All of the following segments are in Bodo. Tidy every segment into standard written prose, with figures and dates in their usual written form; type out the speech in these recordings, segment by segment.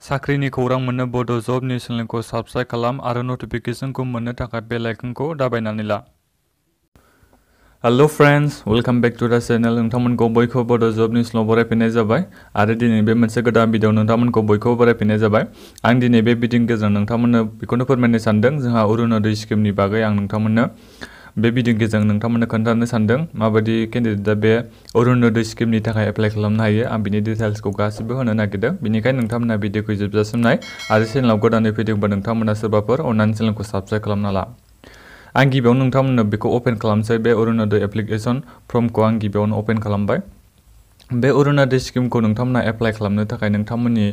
साख्रिनि खौरां मोननो बड' जब निउज चेनेलखौ साबस्क्राइब खालाम आरो नटिफिकेशनखौ मोननो थाखाय बेल आइकनखौ दाबायनानै ला। Hello friends, welcome back to the channel. नोंथांमोनखौ बयखौबो बड' जब निउजल बरायफिननाय जाबाय आरो दिनै बे मोनसे गोदान भिडिअ नोंथांमोनखौ बयखौबो बरायफिननाय जाबाय। आं दिनै बे भिडिअनि गेजेरजों नोंथांमोननो बेखौनो फोरमायनो सानदों, जोंहा अरुणोदय स्किमनि बागै आं नोंथांमोननो बे भिडिअनि गेजेरजों नोंथांमोननो खोन्थानो सानदों माबायदि केन्डिडेटआ बे अरुणोदय स्किमनि थाखाय एप्लाइ खालामनो हायो। आं बिनि डिटेल्सखौ गासिबो होनो नागिरदों, बेनिखायनो नोंथांमोना भिडिअखौ जोबजासिम नाय आरो चेनेलाव गोदानै फैदोंबा नोंथांमोना सोरबाफोर अननानै चेनेलखौ साबस्क्राइब खालामना ला। आं गिबियावनो नोंथांमोननो बेखौ अपेन खालामसै। बे अरुणोदय एप्लिकेसन फर्मखौ आं गिबियावनो अपेन खालामबाय। बे अरुणोदय स्किमखौ नोंथांमोना एप्लाइ खालामनो थाखाय नोंथांमोननि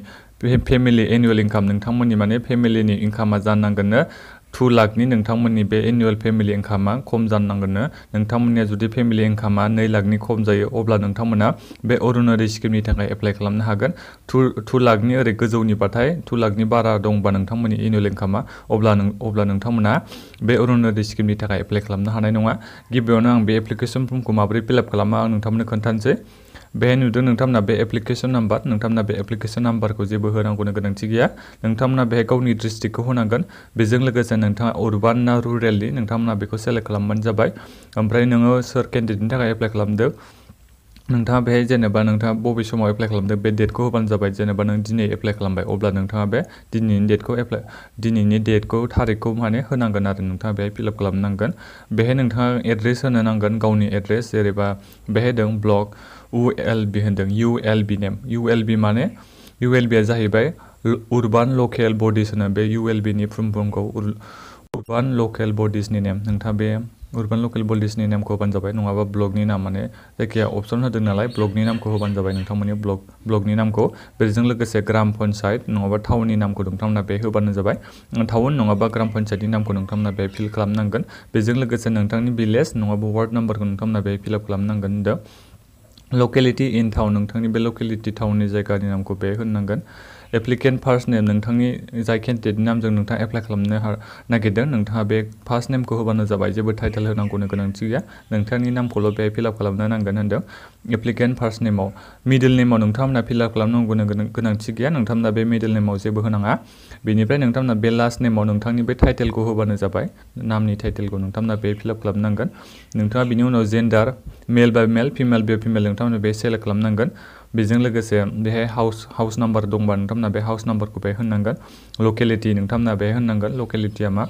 फेमिलि एनुवेल इनकाम, नोंथांमोननि माने फेमिलिनि इनकामा जानांगोननो 2 लाखनि। नोंथांमोननि बे एनुवेल फेमिलि इनकामा खम जानांगोननो। नोंथांमोननिया जुदि फेमिलि इनकामा 2 लाखनि खम जायो अब्ला नोंथांमोना बे अरुणोदय स्किमनि थाखाय एप्लाइ खालामनो हागोन। 2 लाखनि ओरै गोजौनिबाथाय 2 लाखनि बारा दंबा नोंथांमोननि एनुवेल इनकामा अब्ला नोंथांमोना बे अरुणोदय स्किमनि थाखाय एप्लाइ खालामनो हानाय नङा। गिबियावनो आं बे एप्लिकेसन फर्मखौ माबोरै फिलआप खालामो आं नोंथांमोननो खोन्थानोसै। बेहाय नुदों नोंथांमोना बे एप्लिकेसन नाम्बार, नोंथांमोना बे एप्लिकेसन नाम्बारखौ जेबो होनांगौनि गोनांथि गैया। नोंथांमोना बेहाय गावनि डिस्ट्रिक्टखौ होनांगोन। बेजों लोगोसे नोंथाङा अर्बान ना रुरेलनि नोंथांमोना बेखौ सेलेक्ट खालामबानो जाबाय। ओमफ्राय नोङो सोर केन्डिडेटनि थाखाय एप्लाइ खालामदों, नोंथाङा बेहाय जेनेबा नोंथाङा बबे समाव एप्लाइ खालामदों बे डेटखौ होबानो जाबाय। जेनेबा नों दिनै एप्लाइ खालामबाय अब्ला नोंथाङा बे दिनैनि डेटखौ थारिखखौ माने होनांगोन आरो नोंथाङा बेहाय फिलआप खालामनांगोन। बेहाय नोंथाङा एड्रेस होनो नांगोन, गावनि एड्रेस। जेनेबा बेहाय दं ब्लक ULB होनदों, ULB नेम। ULB माने ULB आ जाहैबाय उर्बान लकेल बडिज होनो। बे ULB नि फुल फर्मखौ उर्बान लकेल बडिजनि नेम। नोंथाङा बे उर्बान लकेल बडिजनि नेमखौ होबानो जाबाय, नङाबा ब्लकनि नाम, माने जायखिया अपसन होदों नालाय ब्लकनि नामखौ होबानो जाबाय, नोंथांमोननि ब्लकनि नामखौ। बेजों लोगोसे ग्राम पन्सायत नङाबा टाउननि नामखौ नोंथांमोना बे होबानो जाबाय। टाउन नङाबा ग्राम पन्सायतनि नामखौ नोंथांमोना बे फिल खालामनांगोन। बेजों लोगोसे नोंथांनि भिलेज नङाबा वार्ड नाम्बारखौ नोंथांमोना बे फिलआप खालामनांगोन होनदों। लकेलिटि इन टाउन, नोंथांनि बे लकेलिटि टाउननि जायगानि नामखौ बे होनांगोन। एप्लिकेन्ट फार्स्ट नेम, नोंथांनि जाय केन्डिडेटनि नामजों नोंथाङा एप्लाइ खालामनो नागिरदों नोंथाङा बे फार्स्ट नेमखौ होबानो जाबाय, जेबो टाइटेल होनांगौनि गोनांथि गैया। नोंथांनि नामखौल' बे फिलआप खालामनो नांगोन होनदों एप्लिकेन्ट फार्स्ट नेमाव। मिडल नेमाव नोंथांमोना फिलआप खालामनांगौनि गोनांथि गैया, नोंथांमोना बे मिडल नेमाव जेबो होनाङा। बेनिफ्राय नोंथांमोना बे लास्ट नेमाव नोंथांनि बे टाइटेलखौ होबानो जाबाय, नामनि टाइटेलखौ नोंथांमोना बे फिलआप खालामनांगोन। नोंथाङा बिनि उनाव जेन्डार मेल बाय मेल, फिमेल बाय फिमेल नोंथांमोना बे सेलेक्ट खालामनांगोन। बेजों लोगोसे बेहाय हाउस नाम्बार दंबा नोंथांमोना बे हाउस नाम्बारखौ बेहाय होनांगोन। लकेलिटि नोंथांमोना बेहाय होनांगोन, लकेलिटिया मा।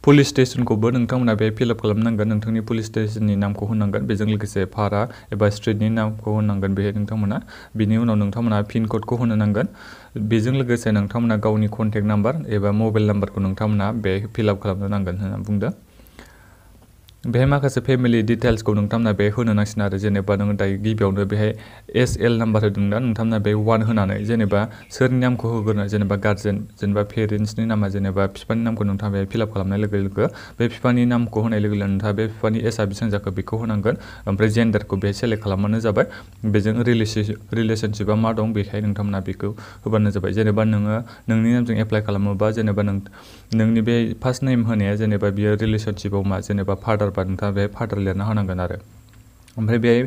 पुलिस स्टेसनखौबो नोंथांमोना बे फिलआप खालामनांगोन, नोंथांनि पुलिस स्टेसननि नामखौ होनांगोन। बेजों लोगोसे भारा एबा स्ट्रिटनि नामखौ होनांगोन बेहाय नोंथांमोना। बिनि उनाव नोंथांमोना पिन क'डखौ होनो नांगोन। बेजों लोगोसे नोंथांमोना गावनि कन्टेक्ट नाम्बार एबा मबाइल नाम्बारखौ नोंथांमोना बे फिलआप खालामनो नांगोन होनना बुंदों। बेहाय माखासे फेमिलि डिटेल्सखौ नोंथांमोना बे होनो नांसिगोन आरो। जेनेबा नोङो दायो गिबियावनो बेहाय SL नाम्बार होदोंना, नोंथांमोना बे 1 होनानै जेनेबा सोरनि नामखौ होग्रोनो, जेनेबा गार्जेन, जेनेबा पेरेन्टसनि नामा, जेनेबा बिफानि नामखौ नोंथाङा बेहाय फिलआप खालामनाय लोगो लोगो बे बिफानि नामखौ होनाय लोगो लोगो नोंथाङा बे बिफानि एजआ बेसेबां जाखो बेखौ होनांगोन। ओमफ्राय जेन्डारखौ बेहाय सेलेक्ट खालामबानो जाबाय। बेजों रिलेसनशिपआ मा दं बेहाय नोंथांमोना बेखौ होबानो जाबाय। जेनेबा नोङो नोंनि नामजों एप्लाइ खालामोबा जेनेबा नोंनि बे फार्स्ट नेम होनाया जेनेबा बियो रिलेसनशिपआव मा, जेनेबा फादार बा नोंथाङा बेहाय फादार लिरना होनांगोन आरो। ओमफ्राय बेहाय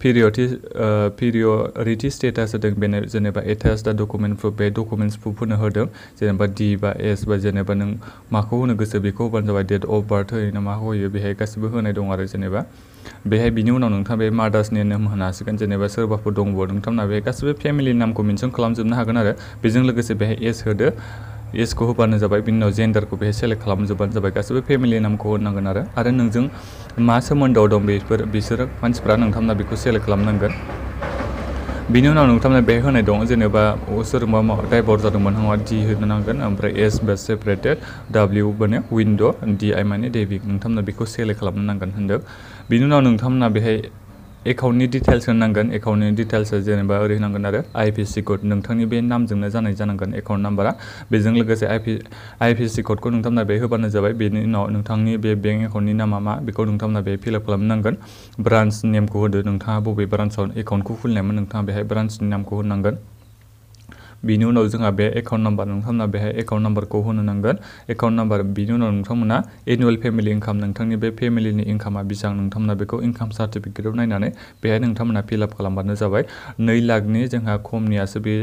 पिरियरिटि स्टेटास होदों बेनो, जेनेबा एटाच दा डकुमेन्ट प्रुफ, बे डकुमेन्ट्स प्रुफ होनो होदों। जेनेबा D बा S बा जेनेबा नों माखौ होनो गोसो बेखौ होबानो जाबाय। डेट अफ बार्थ होयो ना मा होयो बेहाय गासिबो होनाय दं आरो। जेनेबा बेहाय बिनि उनाव नोंथाङा बे मादार्सनि नेम होनो हासिगोन। जेनेबा सोरबाफोर दंबा नोंथांमोना बे गासिबो फेमिलि नामखौ मेनसन खालामजोबनो हागोन आरो। बेजों लोगोसे बेहाय एज होदो, एजखौ होबानो जाबाय। बिनि उनाव जेन्डारखौ बेहाय सेलेक्ट खालामजोबबानो जाबाय। गासिबो फेमिलि नामखौ होनांगोन आरो नोंजों मा सोमोन्दोआव दं बिसोरो मानसिफ्रा नोंथांमोना बेखौ सेलेक्ट खालामनांगोन। बिनि उनाव नोंथांमोना बेहाय होनाय दं, जेनेबा सोरबा डाइभर्स जादोंमोन नङा D होनो नांगोन। ओमफ्राय S बा सेपारेटेड, W माने विन्ड', DI माने डेभिड, नोंथांमोना बेखौ सेलेक्ट खालामनो नांगोन होनदों। बिनि उनाव नोंथांमोना बेहाय एकाउन्टनि डिटेल्स होनांगोन। एकाउन्टनि डिटेल्सआ जेनेबा ओरै होनांगोन आरो IFSC क'ड, नोंथांनि बे नामजोंनो जानांगोन एकाउन्ट नाम्बारा। बेजों लोगोसे IFSC क'डखौ नोंथांमोना बे होबानो जाबाय। बेनि उनाव नोंथांनि बे बेंक एकाउन्टनि नामा मा बेखौ नोंथांमोना बे फिलआप खालामनांगोन। ब्रान्च नेमखौ होदो, नोंथाङा बबे ब्रान्चआव एकाउन्टखौ खुलिनायमोन नोंथाङा बेहाय ब्रान्चनि नामखौ होनांगोन। बिनि उनाव जोंहा बे एकाउन्ट नाम्बार नोंथांमोना बेहाय एकाउन्ट नाम्बारखौ होनो नांगोन एकाउन्ट नाम्बार बिनि उनाव नोंथांमोना एनुअल फेमिलि इनकाम नोंथांनि बे फेमिलिनि इनकामा बेसेबां नोंथांमोना बेखौ इनकाम सार्टिफिकेटआव नायनानै बेहाय नोंथांमोना फिलआप खालामबानो जाबाय 2 लाखनि जोंहा खमनियासो बे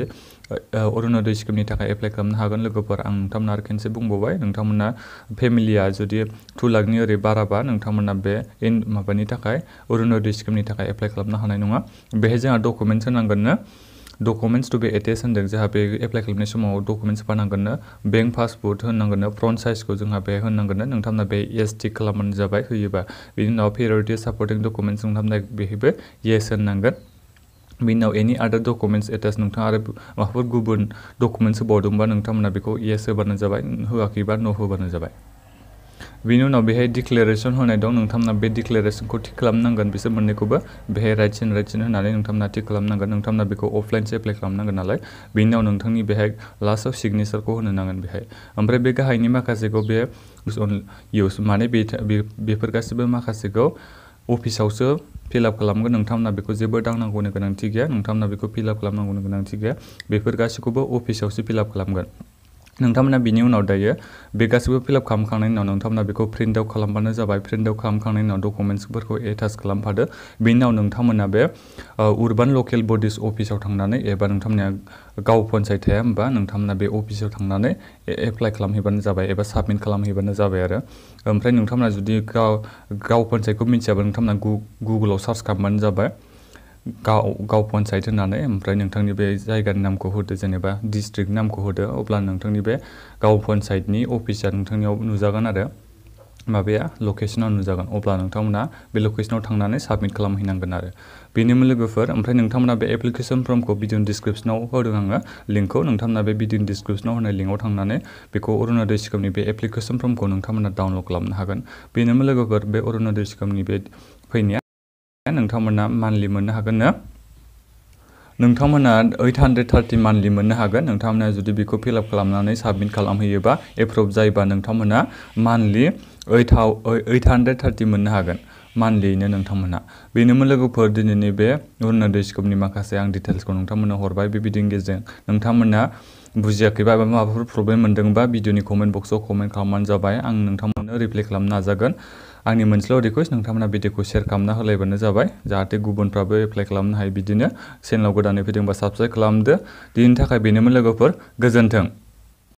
अरुणोदय स्किमनि थाखाय एप्लाइ खालामनो हागोन लोगोफोर आं नोंथांमोना आरो खनसे बुंबावबाय नोंथांमोना फेमिलिया जुदि 2 लाखनि ओरै बाराबा नोंथांमोना बे माबानि थाखाय अरुणोदय स्किमनि थाखाय एप्लाइ खालामनो हानाय नङा बेहाय जोंहा डकुमेन्ट्स होनांगोननो डकुमेन्ट्स टु बे एटेच होनदों जोंहा बे एप्लाइ खालामनाय समाव डकुमेन्ट्स होनांगोननो बेंक पासबुक होनांगोननो फ्रन्ट साइजखौ जोंहा बे होनांगोननो नोंथांमोना बे येस टिक खालामबानो जाबाय होयोबा बिनि उनाव प्रायरिटि सापर्टिं डकुमेन्ट्स नोंथांमोना बेहायबो येस होनांगोन बिनि उनाव एनि आदार डकुमेन्ट्स एटाच नोंथाङा आरो माबाफोर गुबुन डकुमेन्ट्स होबावदोंबा नोंथांमोना बेखौ येस होबानो जाबाय होआखैबा न' होबानो जाबाय बिनि उनाव बेहाय डिक्लेरेसन होनाय दं नोंथांमोना बे डिक्लेरेसनखौ थिक खालामनांगोन बिसोर मोननैखौबो बेहाय राइट साइन होनानै नोंथांमोना थिक खालामनांगन नोंथांमोना बेखौ अफलाइनसो एप्लाइ खालामनांगोन नालाय बिनि उनाव नोंथांनि बेहाय लास्टआव सिगनेचारखौ होनो नांगोन बेहाय ओमफ्राय बे गाहायनि माखासेखौ बे इउस माने बेफोर गासिबो माखासेखौ अफिसावसो फिलआप खालामगोन नोंथांमोना बेखौ जेबो दांनांगौनि गोनांथि गैया नोंथांमोना बेखौ फिलआप खालामनांगौनि गोनांथि गैया बेफोर गासिखौबो अफिसावसो फिलआप खालामगोन नोंथांमोना बिनि उनाव दायो बे गासिबो फिलआप खालामखांनायनि उनाव नोंथांमोना बेखौ प्रिन्ट आउट खालामबानो जाबाय प्रिन्ट आउट खालामखांनायनि उनाव डकुमेन्ट्सफोरखौ एटाच खालामफादो बिनि उनाव नोंथांमोना बे उर्बान लकेल बडिज अफिसाव थांनानै एबा नोंथांमोना गाव पन्सायत थाया होमबा नोंथांमोना बे अफिसाव थांनानै एप्लाइ खालामहैबानो जाबाय एबा साबमिट खालामहैबानो जाबाय आरो ओमफ्राय नोंथांमोना जुदि गाव पन्सायतखौ मिथियाबा नोंथांमोना गुगोलाव सार्च खालामबानो जाबाय गाव पन्सायत होनानै ओमफ्राय नोंथांनि बे जायगानि नामखौ होदो जेनेबा डिस्ट्रिक्ट नामखौ होदो अब्ला नोंथांनि बे गाव पन्सायतनि अफिसा नोंथांनियाव नुजागोन आरो माबाया लकेसनाव नुजागोन अब्ला नोंथांमोना बे लकेसनाव थांनानै साबमिट खालामहैनांगोन आरो बेनोमोन लोगोफोर ओमफ्राय नोंथांमोना बे एप्लिकेसन फर्मखौ भिडिअ डिसक्रिपसनाव होदों आङो लिंकखौ नोंथांमोना बे भिडिअ डिसक्रिपसनाव होनाय लिंकआव थांनानै बेखौ अरुणोदय स्किमनि बे एप्लिकेसन फर्मखौ नोंथांमोना डाउनलड खालामनो हागोन बेनोमोन लोगोफोर बे अरुणोदय स्किमनि बे फैनाया नोंथांमोना मान्थलि मोननो हागोननो नोंथांमोना 830 मान्थलि मोननो हागोन नोंथांमोना जुदि बेखौ फिलआप खालामनानै साबमिट खालामहैयोबा एप्रुभ जायोबा नोंथांमोना मान्थलि 830 मोननो हागोन मान्थलियैनो नोंथांमोना बेनोमोन लोगोफोर दिनैनि बे अरुणोदय स्किमनि माखासे आं डिटेल्सखौ नोंथांमोननो हरबाय बे भिडिअनि गेजेरजों नोंथांमोना बुजियाखैबा एबा माबाफोर प्रब्लेम मोनदोंबा भिडिअनि कमेन्ट बक्सआव कमेन्ट खालामबानो जाबाय आं नोंथांमोननो रिप्लाइ खालामनो नाजागोन आंनि मोनसेल' रिक्वेस्ट नोंथांमोना भिडिअखौ शेयार खालामना होलायबानो जाबाय जाहाथे गुबुनफ्राबो एप्लाइ खालामनो हायो बिदिनो चेनेलाव गोदानै फैदोंबा साबस्क्राइब खालामदो दिनैनि थाखाय बेनोमोन लोगोफोर गोजोन्थों